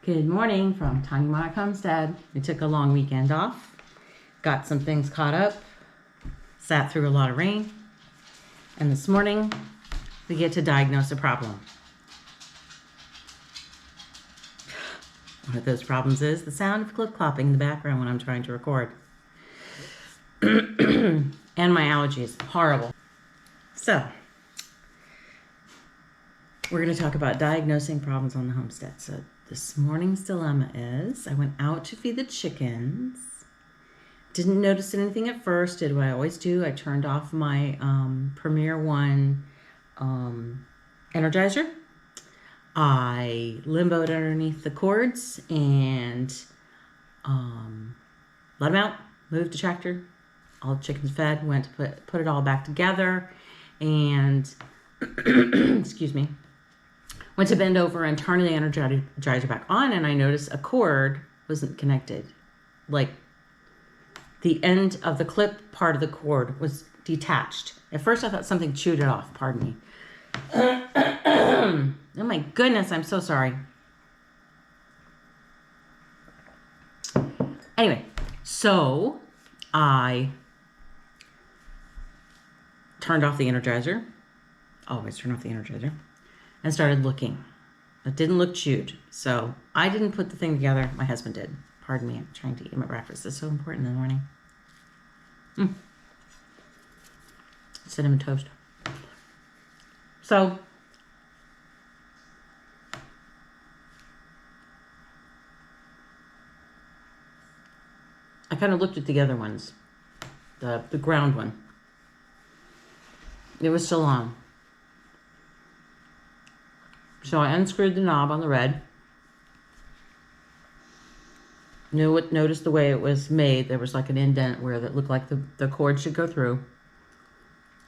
Good morning from Tiny Monarch Homestead. We took a long weekend off, got some things caught up, sat through a lot of rain, and this morning we get to diagnose a problem. One of those problems is the sound of clip-clopping in the background when I'm trying to record. And my allergies, horrible. So, we're going to talk about diagnosing problems on the homestead. So this morning's dilemma is I went out to feed the chickens. Didn't notice anything at first. Did what I always do. I turned off my Premier One Energizer. I limboed underneath the cords and let them out. Moved the tractor. All the chickens fed. Went to put it all back together. And excuse me. Went to bend over and turn the Energizer back on, and I noticed a cord wasn't connected. Like, the end of the clip part of the cord was detached. At first I thought something chewed it off, pardon me. Oh my goodness, I'm so sorry. Anyway, so I turned off the Energizer. Always turn off the Energizer. And started looking. It didn't look chewed. So I didn't put the thing together. My husband did. Pardon me. I'm trying to eat my breakfast. It's so important in the morning. Cinnamon toast. So I kind of looked at the other ones. The ground one. It was still on. So I unscrewed the knob on the red. Noticed the way it was made. There was like an indent where it looked like the cord should go through.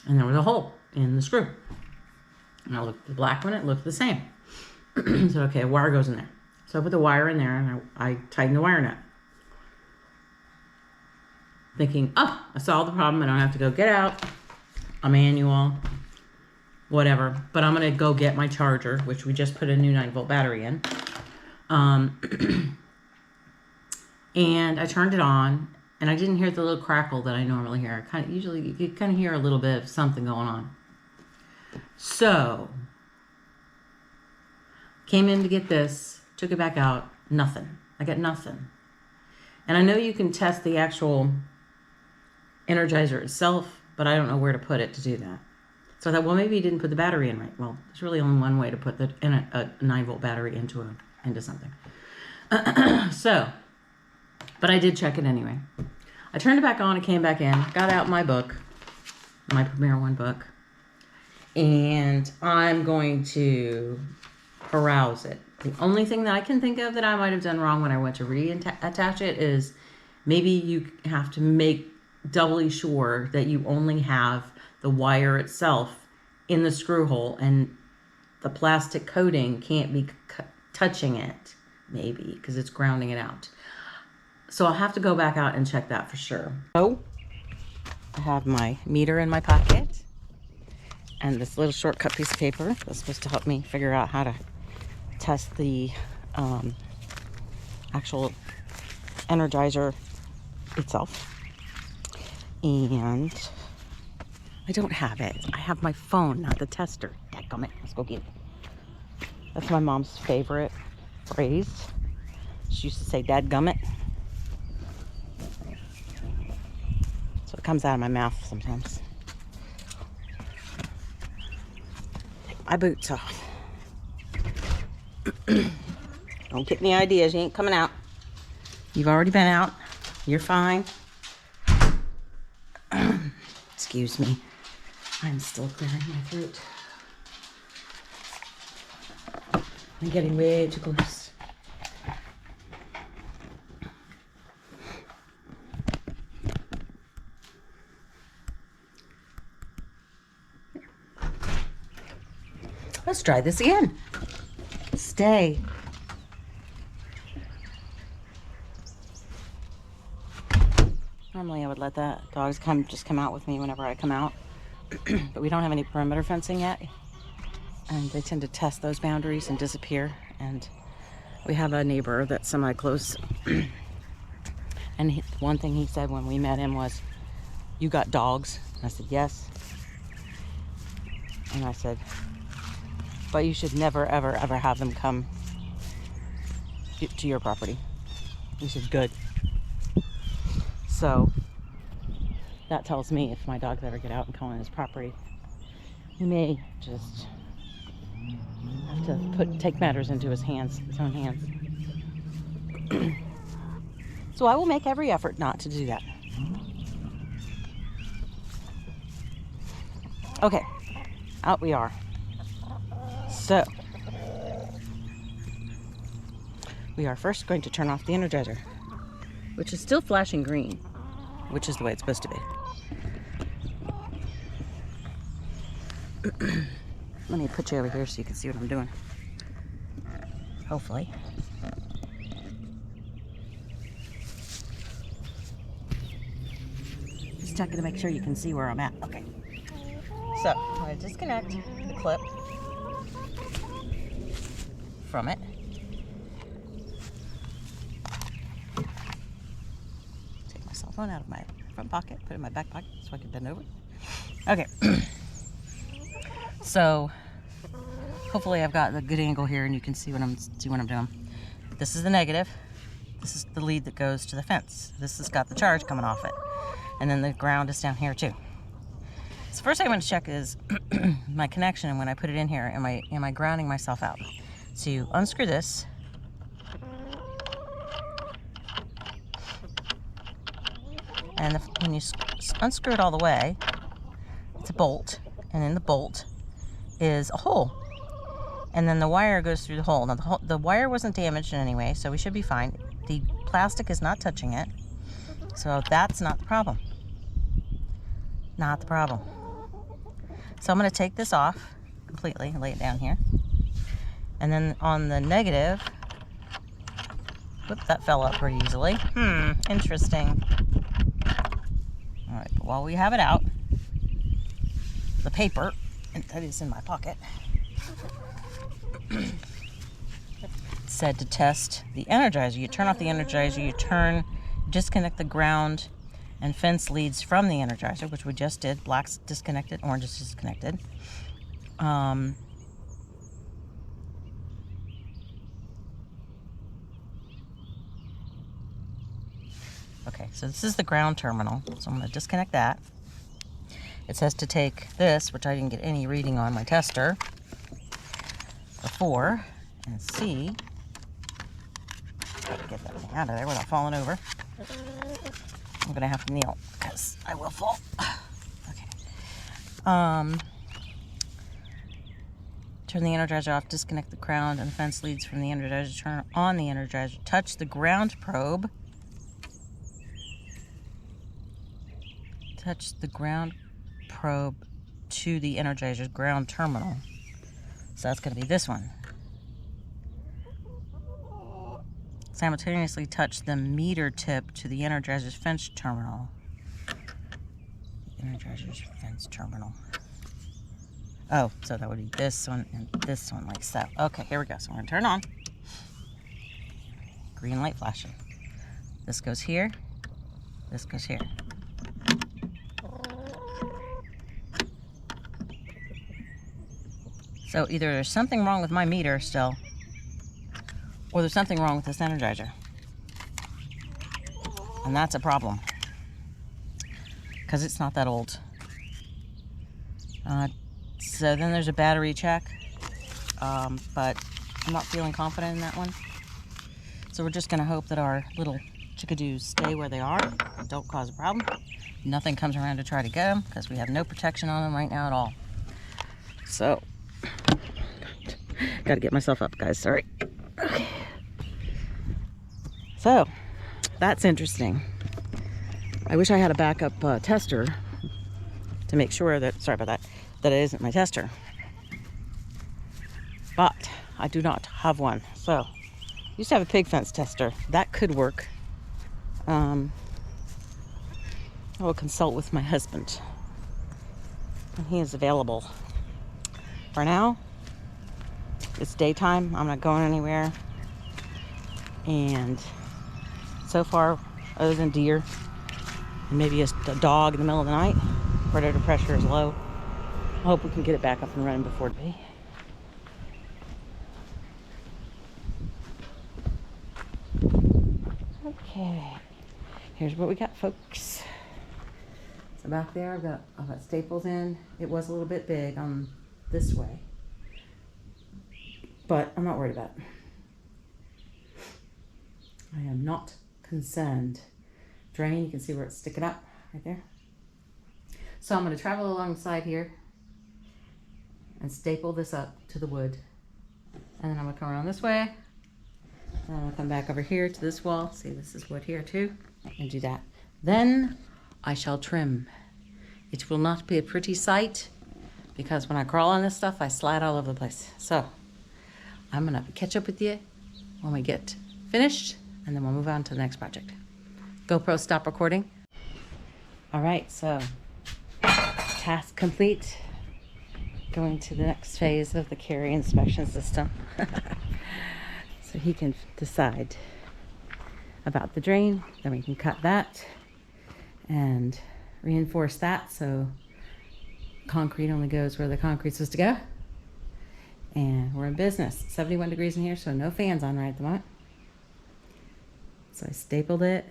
And there was a hole in the screw. And I looked at the black one, it looked the same. So, okay, a wire goes in there. So I put the wire in there and I tightened the wire nut. Thinking, oh, I solved the problem. I don't have to go get out a manual, whatever, but I'm gonna go get my charger, which we just put a new 9-volt battery in. And I turned it on, and I didn't hear the little crackle that I normally hear. Usually you kind of hear a little bit of something going on. So, came in to get this, took it back out, nothing. I got nothing. And I know you can test the actual Energizer itself, but I don't know where to put it to do that. So I thought, well, maybe you didn't put the battery in right. Well, there's really only one way to put a 9-volt battery into something. So, but I did check it anyway. I turned it back on, it came back in, got out my book, my Premier One book, and I'm going to peruse it. The only thing that I can think of that I might have done wrong when I went to reattach it is maybe you have to make doubly sure that you only have the wire itself in the screw hole and the plastic coating can't be touching it, maybe, because it's grounding it out. So I'll have to go back out and check that for sure. So I have my meter in my pocket and this little shortcut piece of paper that's supposed to help me figure out how to test the actual Energizer itself. And I don't have it. I have my phone, not the tester. Dadgummit. Let's go get it. That's my mom's favorite phrase. She used to say, Dadgummit. So it comes out of my mouth sometimes. Take my boots off. Don't get any ideas. You ain't coming out. You've already been out. You're fine. Excuse me. I'm still clearing my throat. I'm getting way too close. Let's try this again. Stay. Normally I would let the dogs just come out with me whenever I come out. But we don't have any perimeter fencing yet. And they tend to test those boundaries and disappear. And We have a neighbor that's semi-close. And one thing he said when we met him was, "You got dogs?" I said, "Yes." And I said, "But you should never, ever, ever have them come to your property." He said, "Good." So that tells me if my dogs ever get out and come on his property, he may just have to take matters into his own hands. So I will make every effort not to do that. Okay, out we are. So we are first going to turn off the Energizer, which is still flashing green, which is the way it's supposed to be. Let me put you over here so you can see what I'm doing. Hopefully. Just checking to make sure you can see where I'm at. Okay. So I'm going to disconnect the clip from it. Take my cell phone out of my front pocket, put it in my back pocket so I can bend over. Okay. So hopefully I've got a good angle here and you can see what I'm doing. This is the negative. This is the lead that goes to the fence. This has got the charge coming off it. And then the ground is down here too. So first thing I'm going to check is my connection, and when I put it in here, am I grounding myself out? So you unscrew this. And when you unscrew it all the way, it's a bolt, and in the bolt is a hole. And then the wire goes through the hole. Now the wire wasn't damaged in any way, so we should be fine. The plastic is not touching it, so that's not the problem. Not the problem. So I'm going to take this off completely and lay it down here. And then on the negative, whoop, that fell up pretty easily. Interesting. All right, but while we have it out, the paper, and that is in my pocket, said to test the Energizer. You turn off the Energizer, you disconnect the ground and fence leads from the Energizer, which we just did. Black's disconnected, orange is disconnected. Okay, so this is the ground terminal, so I'm going to disconnect that. It says to take this, which I didn't get any reading on my tester before, and see. Get that thing out of there without falling over. I'm going to have to kneel because I will fall. Okay. Turn the Energizer off, disconnect the ground and the fence leads from the Energizer, turn on the Energizer, touch the ground probe. Touch the ground probe to the Energizer's ground terminal. So that's going to be this one. Simultaneously touch the meter tip to the Energizer's fence terminal. Energizer's fence terminal. Oh, so that would be this one and this one like so. Okay, here we go. So we're going to turn on. Green light flashing. This goes here. This goes here. So either there's something wrong with my meter still, or there's something wrong with this Energizer. And that's a problem, because it's not that old. So then there's a battery check, but I'm not feeling confident in that one. So we're just going to hope that our little chickadoos stay where they are and don't cause a problem. Nothing comes around to try to get them, because we have no protection on them right now at all. So, got to get myself up, guys. Sorry. Okay. So, that's interesting. I wish I had a backup tester to make sure that, sorry about that, that it isn't my tester. But I do not have one. So, I used to have a pig fence tester. That could work. I will consult with my husband when he is available. For now, it's daytime. I'm not going anywhere. And so far, other than deer and maybe a dog in the middle of the night, predator pressure is low. I hope we can get it back up and running before day. Okay, here's what we got, folks. So back there, I've got staples in. It was a little bit big on this way, but I'm not worried about it. I am not concerned. Drain, you can see where it's sticking up right there. So I'm going to travel alongside here and staple this up to the wood. And then I'm going to come around this way. And I'm going to come back over here to this wall. See, this is wood here too. And do that. Then I shall trim. It will not be a pretty sight because when I crawl on this stuff, I slide all over the place. So I'm going to catch up with you when we get finished, and then we'll move on to the next project. GoPro, stop recording. All right, so task complete. Going to the next phase of the carry inspection system. So he can decide about the drain. Then we can cut that and reinforce that so concrete only goes where the concrete's supposed to go. And we're in business. 71 degrees in here, so no fans on right at the moment. So I stapled it.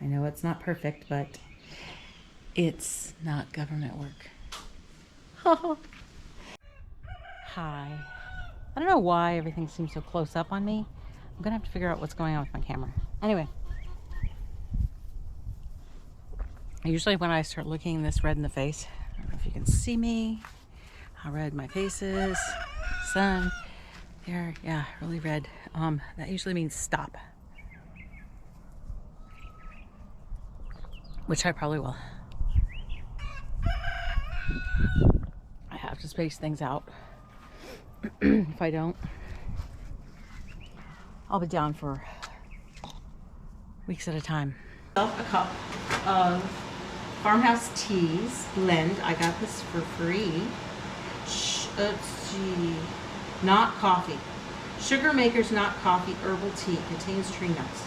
I know it's not perfect, but it's not government work. Hi. I don't know why everything seems so close up on me. I'm gonna have to figure out what's going on with my camera. Anyway. Usually when I start looking this red in the face, I don't know if you can see me, how red my face is, sun, there, yeah, really red. That usually means stop. Which I probably will. I have to space things out. If I don't, I'll be down for weeks at a time. A cup of Farmhouse Teas blend. I got this for free. Let's see. Not coffee. Sugar Makers Not Coffee Herbal Tea. Contains tree nuts.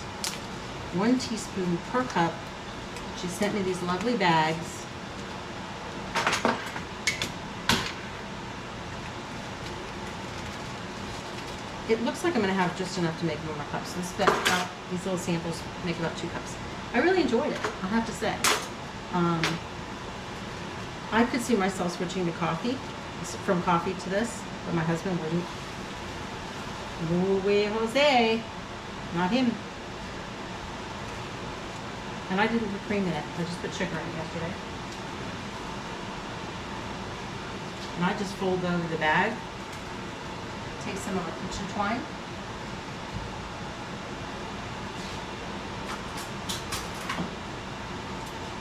1 teaspoon per cup. She sent me these lovely bags. It looks like I'm going to have just enough to make more cups. These little samples make about 2 cups. I really enjoyed it, I have to say. I could see myself switching to coffee, from coffee to this, but my husband wouldn't. No way, Jose. Not him. And I didn't put cream in it. I just put sugar in it yesterday. And I just fold over the bag. Take some of our kitchen twine.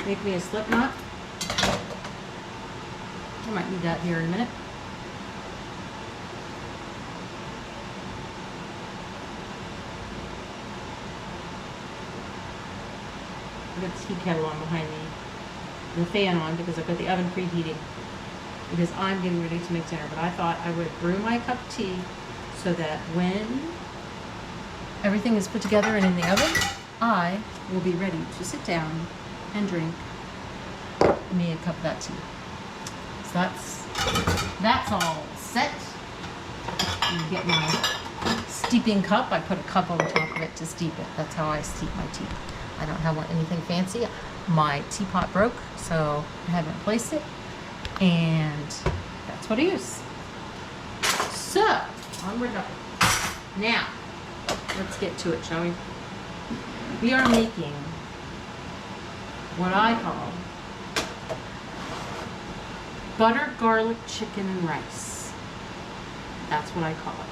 Make me a slip knot. I might need that here in a minute. I've got the tea kettle on behind me, the fan on because I've got the oven preheating because I'm getting ready to make dinner. But I thought I would brew my cup of tea so that when everything is put together and in the oven, I will be ready to sit down and drink me a cup of that tea. So that's all set. And get my steeping cup. I put a cup on top of it to steep it. That's how I steep my tea. I don't have anything fancy. My teapot broke, so I haven't replaced it. And that's what I use. So, onward up. Now, let's get to it, shall we? We are making what I call butter garlic chicken and rice. That's what I call it.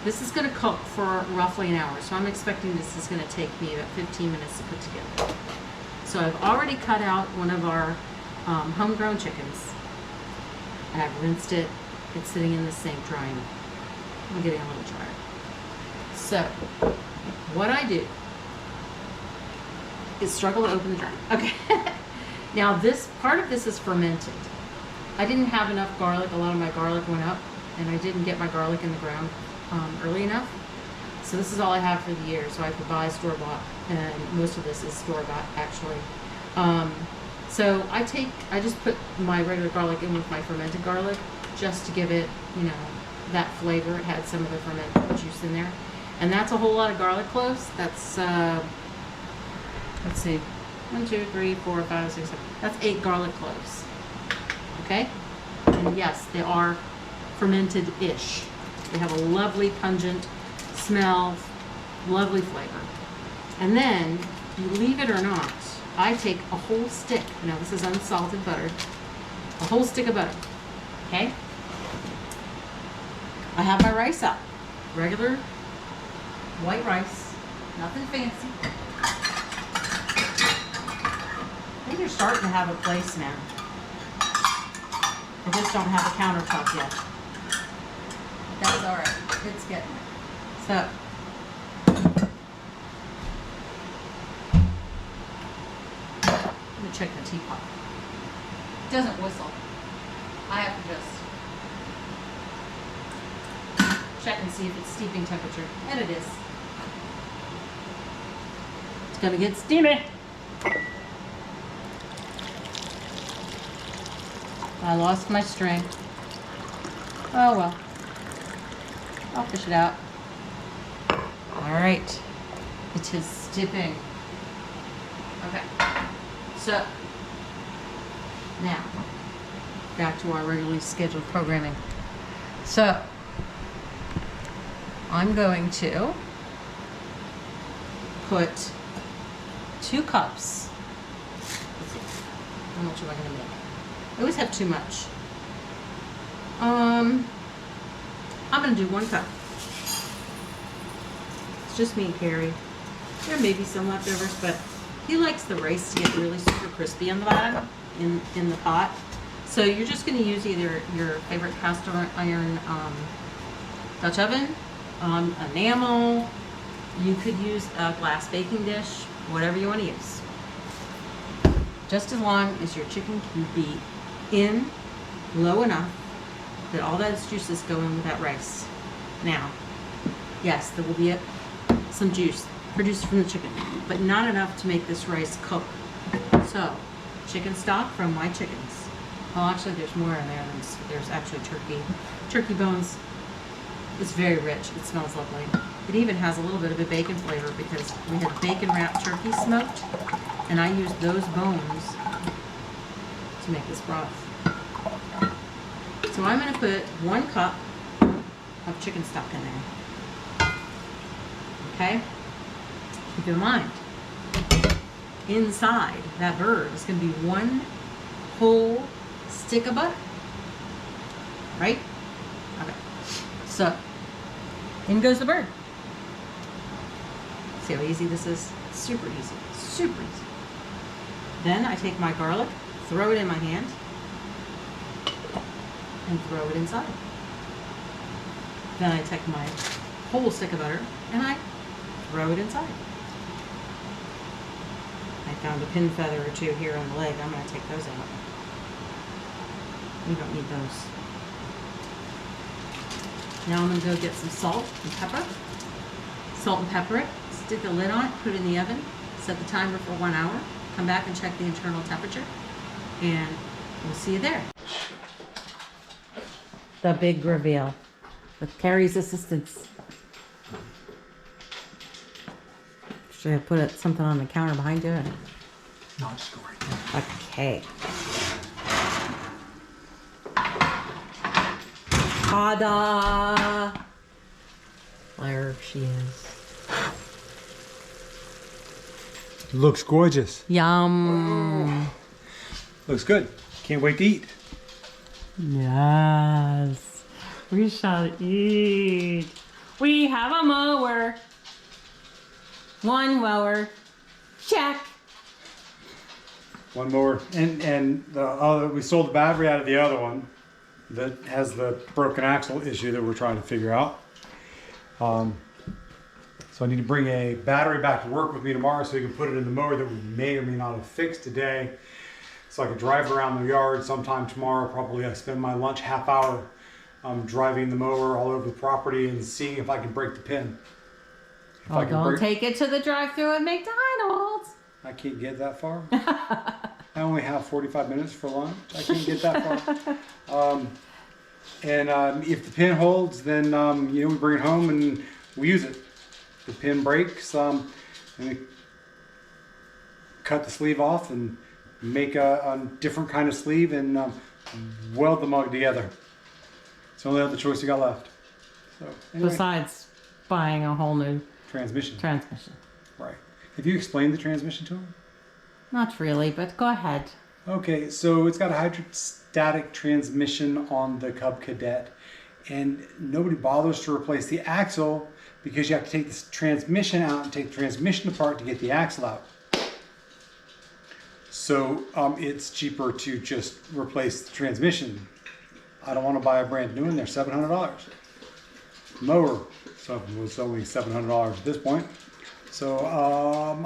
This is going to cook for roughly an hour, so I'm expecting this is going to take me about 15 minutes to put together. So I've already cut out one of our homegrown chickens, and I've rinsed it. It's sitting in the sink drying. I'm getting a little drier. So what I do is struggle to open the jar. Okay. Now this part of this is fermented. I didn't have enough garlic. A lot of my garlic went up, and I didn't get my garlic in the ground early enough. So this is all I have for the year. So I could buy store-bought, and most of this is store-bought actually. So I just put my regular garlic in with my fermented garlic just to give it, you know, that flavor. It had some of the fermented juice in there. And that's a whole lot of garlic cloves. That's, let's see, 1, 2, 3, 4, 5, 6, 7. That's 8 garlic cloves. Okay? And yes, they are fermented-ish. They have a lovely pungent smell, lovely flavor. And then, you leave it or not, I take a whole stick, now this is unsalted butter, a whole stick of butter, okay? I have my rice up, regular white rice, nothing fancy. I think you're starting to have a place now. I just don't have a countertop yet. That's all right, it's getting there. So, let me check the teapot. It doesn't whistle. I have to just check and see if it's steeping temperature. And it is. It's gonna get steamy. I lost my string. Oh well. I'll fish it out. Alright. It is steeping. Okay. So, now, back to our regularly scheduled programming. So, I'm going to put 2 cups. Let's see, how much am I going to make? I always have too much. I'm going to do 1 cup. It's just me and Carrie. There may be some leftovers, but he likes the rice to get really super crispy on the bottom in the pot. So you're just going to use either your favorite cast iron Dutch oven, enamel. You could use a glass baking dish, whatever you want to use. Just as long as your chicken can be in low enough that all those juices go in with that rice. Now, yes, there will be some juice produced from the chicken, but not enough to make this rice cook. So, chicken stock from my chickens. Well, actually, there's more in there than there's actually turkey bones. It's very rich. It smells lovely. It even has a little bit of a bacon flavor because we had bacon wrapped turkey smoked, and I used those bones to make this broth. So I'm going to put 1 cup of chicken stock in there. Okay? Keep in mind, inside that bird is going to be 1 whole stick of butter. Right? Okay. So, in goes the bird. See how easy this is? Super easy. Super easy. Then I take my garlic, throw it in my hand, and throw it inside. Then I take my whole stick of butter and I throw it inside. I found a pin feather or 2 here on the leg. I'm going to take those out. We don't need those. Now I'm going to go get some salt and pepper. Salt and pepper it. Stick a lid on it. Put it in the oven. Set the timer for 1 hour. Come back and check the internal temperature. And we'll see you there. The big reveal with Carrie's assistance. Should I put something on the counter behind you? No, just go right there. Okay. Ta-da! There she is. Looks gorgeous. Yum. Looks good. Can't wait to eat. Yes. We shall eat. We have a mower. 1 mower. Check. 1 more. And the other, we sold the battery out of the other one that has the broken axle issue that we're trying to figure out. So I need to bring a battery back to work with me tomorrow so we can put it in the mower that we may or may not have fixed today. So I could drive around the yard sometime tomorrow. Probably I spend my lunch ½ hour driving the mower all over the property and seeing if I can break the pin. Oh, I can don't break, take it to the drive-through at McDonald's. I can't get that far. I only have 45 minutes for lunch. I can't get that far. If the pin holds, then we bring it home and we use it. The pin breaks, and we cut the sleeve off and make a different kind of sleeve and weld the mug together. It's the only other choice we got left. So anyway, Besides buying a whole new transmission. Right. Have you explained the transmission to him? Not really, but go ahead. Okay, so it's got a hydrostatic transmission on the Cub Cadet, and nobody bothers to replace the axle because you have to take this transmission out and take the transmission apart to get the axle out. So it's cheaper to just replace the transmission. I don't want to buy a brand new one. They're $700. Mower, so it was only $700 at this point. So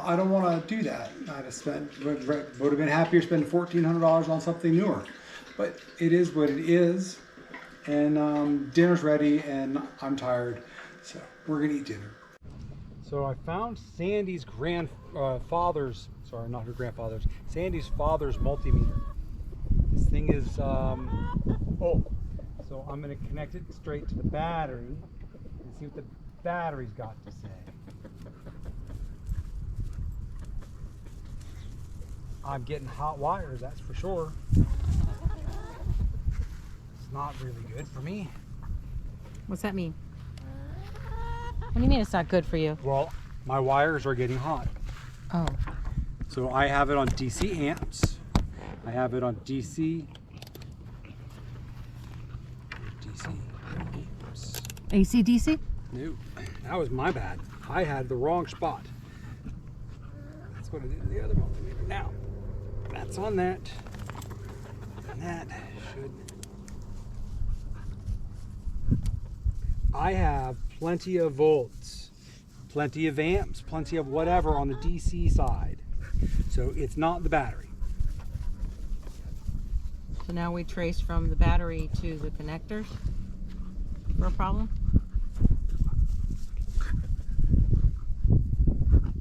I don't want to do that. I'd have would have been happier spending $1,400 on something newer. But it is what it is. And dinner's ready and I'm tired. So we're going to eat dinner. So I found Sandy's grandfather's, sorry, not her grandfather's, Sandy's father's multimeter. This thing is old. So I'm going to connect it straight to the battery and see what the battery's got to say. I'm getting hot wires, that's for sure. It's not really good for me. What's that mean? What do you mean it's not good for you? Well, my wires are getting hot. Oh. So I have it on DC amps. I have it on DC amps. AC/DC? No, that was my bad. I had the wrong spot. That's what it is, the other multimeter. Now, that's on that. And that should... I have plenty of volts, plenty of amps, plenty of whatever on the DC side. So it's not the battery. So now we trace from the battery to the connectors for a problem?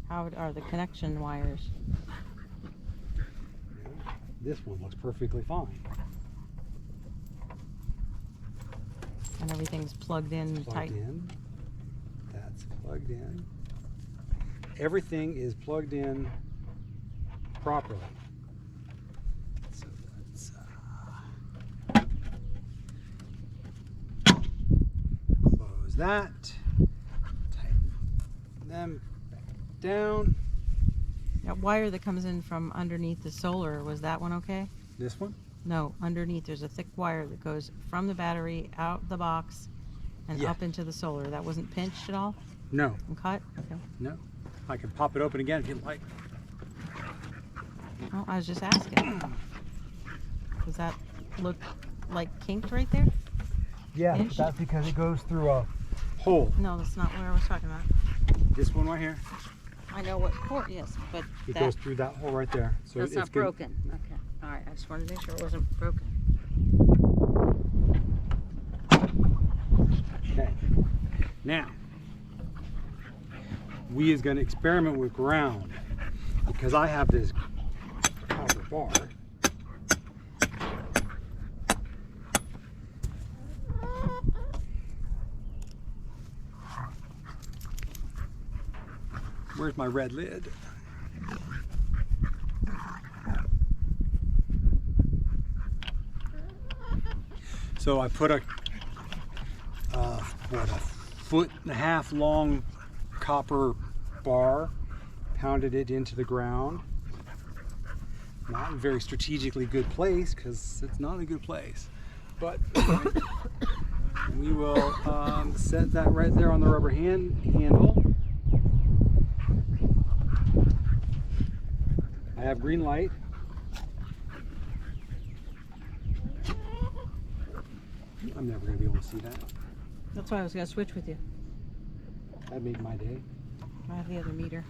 How are the connection wires? This one looks perfectly fine. And everything's plugged in Plugged tight. in. That's plugged in. Everything is plugged in properly. So let's close that. Tighten them back down. That wire that comes in from underneath the solar, was that one okay? This one? No, underneath there's a thick wire that goes from the battery out the box and Yeah. up into the solar. That wasn't pinched at all No, and cut? Okay. no. I can pop it open again if you'd like. Oh, I was just asking. Does that look like kinked right there? Yeah, Inch? that's because it goes through a hole. No, that's not what I was talking about. This one right here, I know what port, yes, but it that, goes through that hole right there. So that's it's not gonna- broken. Okay. All right. I just wanted to make sure it wasn't broken. Okay. Now, we is going to experiment with ground because I have this copper bar. Where's my red lid? So I put a 1.5 foot long copper bar, pounded it into the ground. Not in a very strategically good place because it's not a good place, but we will set that right there on the rubber handle. I have green light. I'm never going to be able to see that. That's why I was going to switch with you. That made my day. I have the other meter.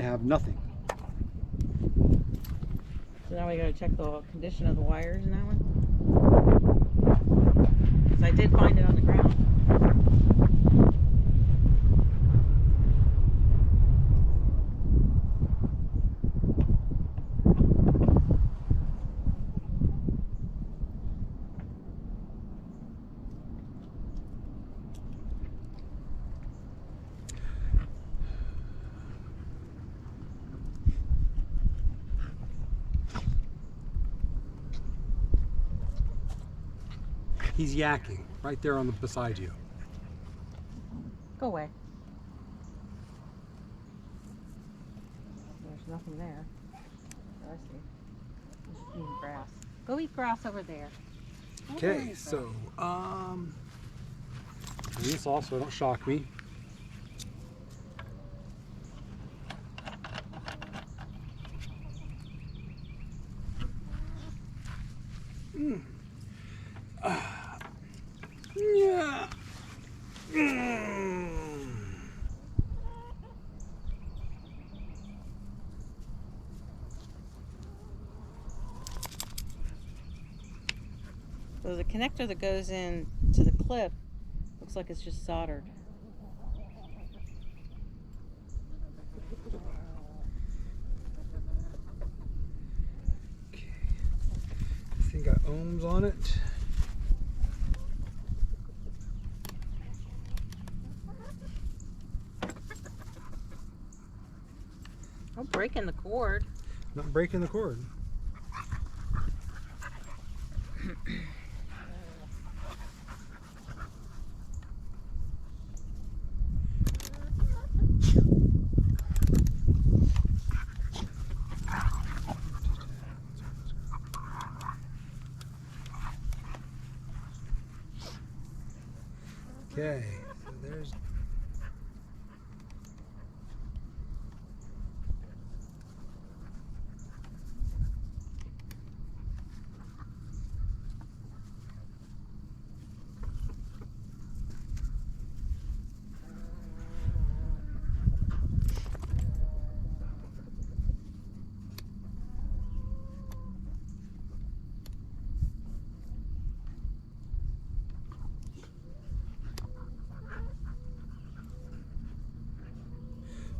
have nothing. So now we gotta check the condition of the wires in that one. Because I did find it on the ground. He's yakking right there on the beside you. Go away. There's nothing there. I see. Just eating grass. Go eat grass over there. Okay, so this also don't shock me. Yeah. So the connector that goes in to the clip looks like it's just soldered. Okay. This thing got ohms on it. Don't break in the cord. Not breaking the cord. Okay, so there's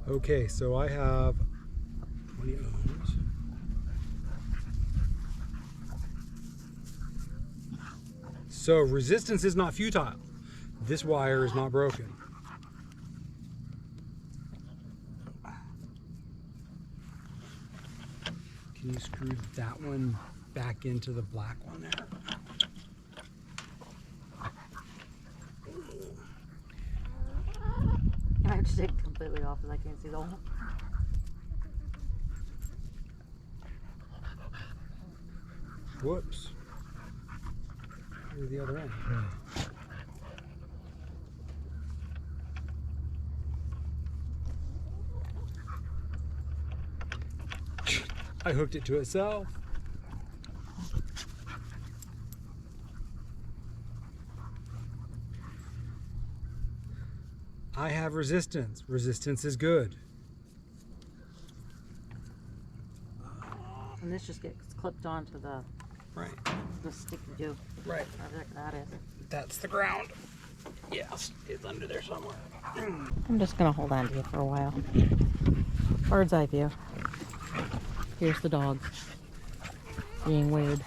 okay, so I have 20 ohms. So resistance is not futile. This wire is not broken. Can you screw that one back into the black one there? I have to take it completely off because I can't see the hole. Whoops. Here's the other end. I hooked it to itself. I have resistance. Resistance is good. And this just gets clipped onto the Right. sticky do. Right. Whatever that is. That's the ground. Yes, it's under there somewhere. I'm just gonna hold on to you for a while. Bird's eye view. Here's the dog being weird.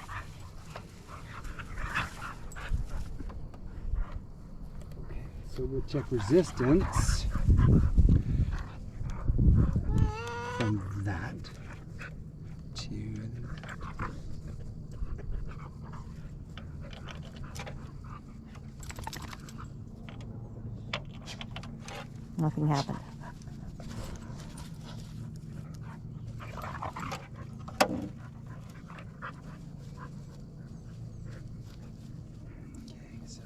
Okay, so we'll check resistance from that to that. Nothing happened. Okay, so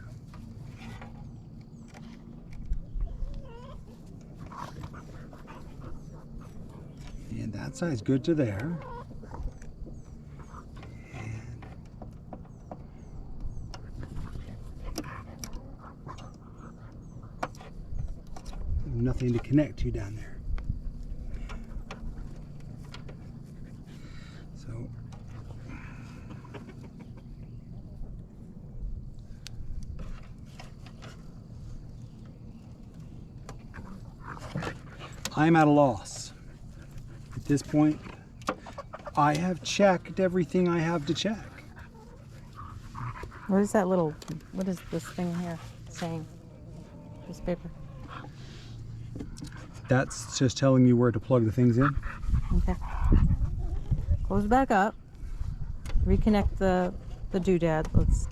and that side's good to there. And nothing to connect to down there. I'm at a loss. At this point, I have checked everything I have to check. What is this thing here saying? This paper. That's just telling you where to plug the things in. Okay. Close back up. Reconnect the doodad. Let's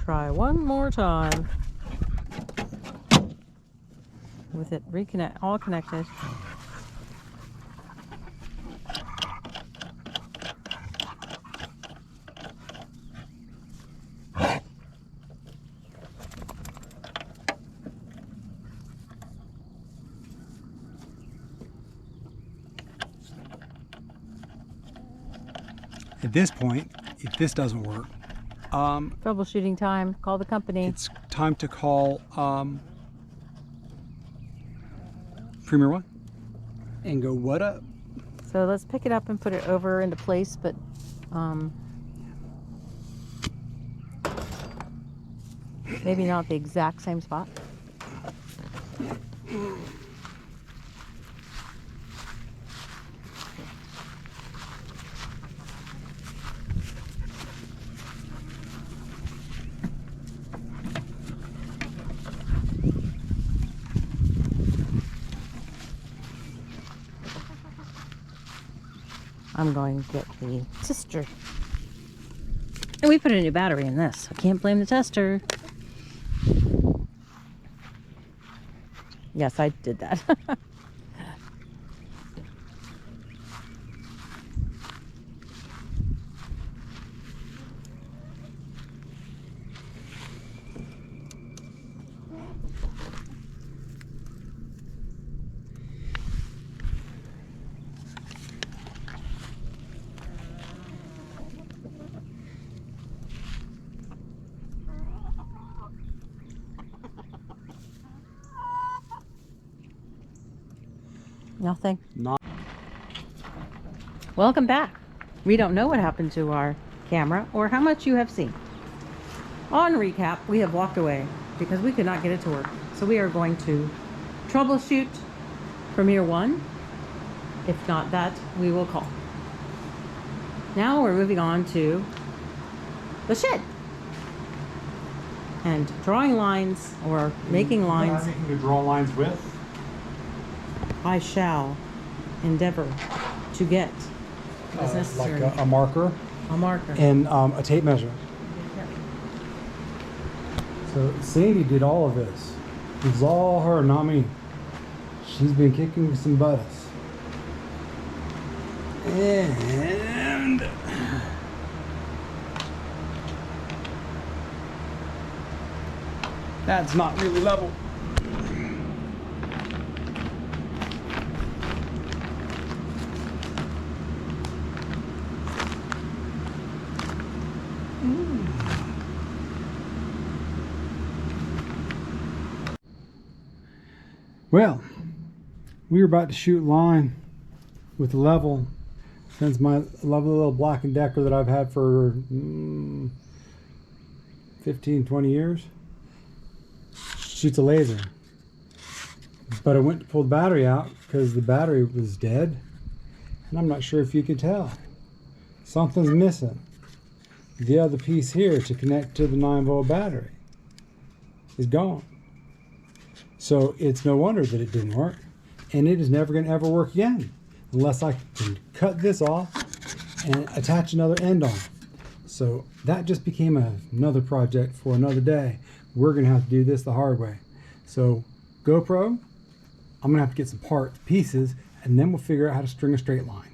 try one more time. With it all connected. At this point, if this doesn't work, Troubleshooting time. Call the company. it's time to call Premier One and go, what up? So let's pick it up and put it over into place, but maybe not the exact same spot. I'm going to get the tester. And we put a new battery in this. I can't blame the tester. Yes, I did that. Nothing. Not. Welcome back. We don't know what happened to our camera or how much you have seen. On recap, we have walked away because we could not get it to work. So we are going to troubleshoot Premier One. If not that, we will call. Now we're moving on to the shed. And drawing lines or making lines. Making the draw lines with. I shall endeavor to get as necessary. Like a marker A marker. and a tape measure. So Sandy did all of this. It was all her, not me. She's been kicking some butts. And that's not really level. Well, we were about to shoot line with the level, since my lovely little Black & Decker that I've had for 15, 20 years shoots a laser. But I went to pull the battery out because the battery was dead, and I'm not sure if you can tell. Something's missing. The other piece here to connect to the 9-volt battery is gone. So it's no wonder that it didn't work, and it is never going to ever work again unless I can cut this off and attach another end on. So that just became another project for another day. We're going to have to do this the hard way. So GoPro, I'm going to have to get some pieces, and then we'll figure out how to string a straight line.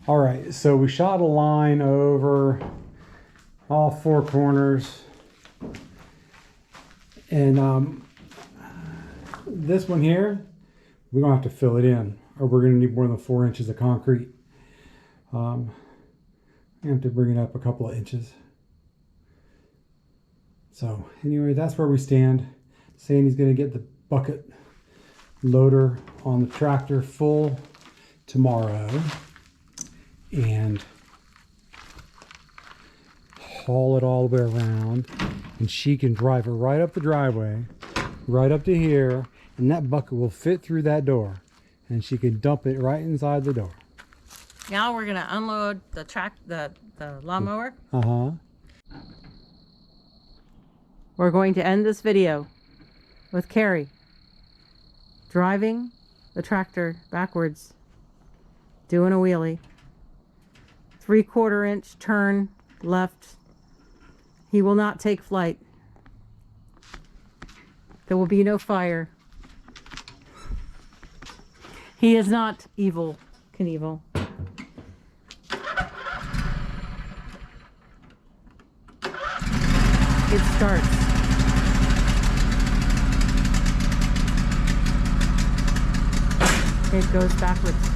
All right, so we shot a line over all four corners. And this one here, we're gonna have to fill it in, or we're gonna need more than 4 inches of concrete. I have to bring it up a couple of inches. So anyway, that's where we stand. Sandy's gonna get the bucket loader on the tractor full tomorrow and haul it all the way around, and she can drive it right up the driveway, right up to here, and that bucket will fit through that door, and she can dump it right inside the door. Now we're gonna unload the lawnmower. We're going to end this video with Carrie driving the tractor backwards, doing a wheelie, 3/4 inch turn left. He will not take flight. There will be no fire. He is not Evel Knievel. It starts. It goes backwards.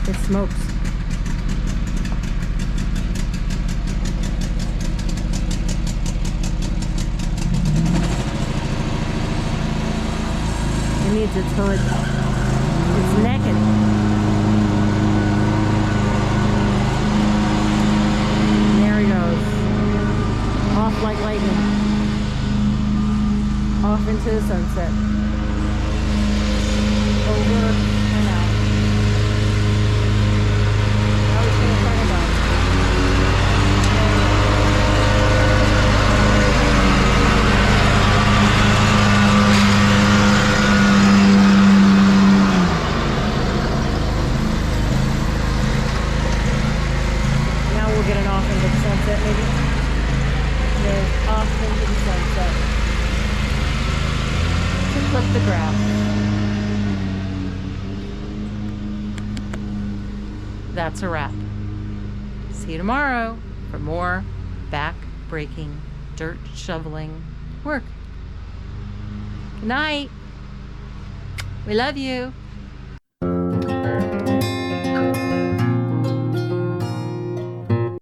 It smokes. It needs its hood. It's naked. There he goes. Off like lightning. Off into the sunset. Over and out. Now he's gonna turn it on. Now we'll get an off into the sunset maybe. No, off into the sunset. To clip the grass. That's a wrap. See you tomorrow for more back-breaking, dirt shoveling work. Good night. We love you.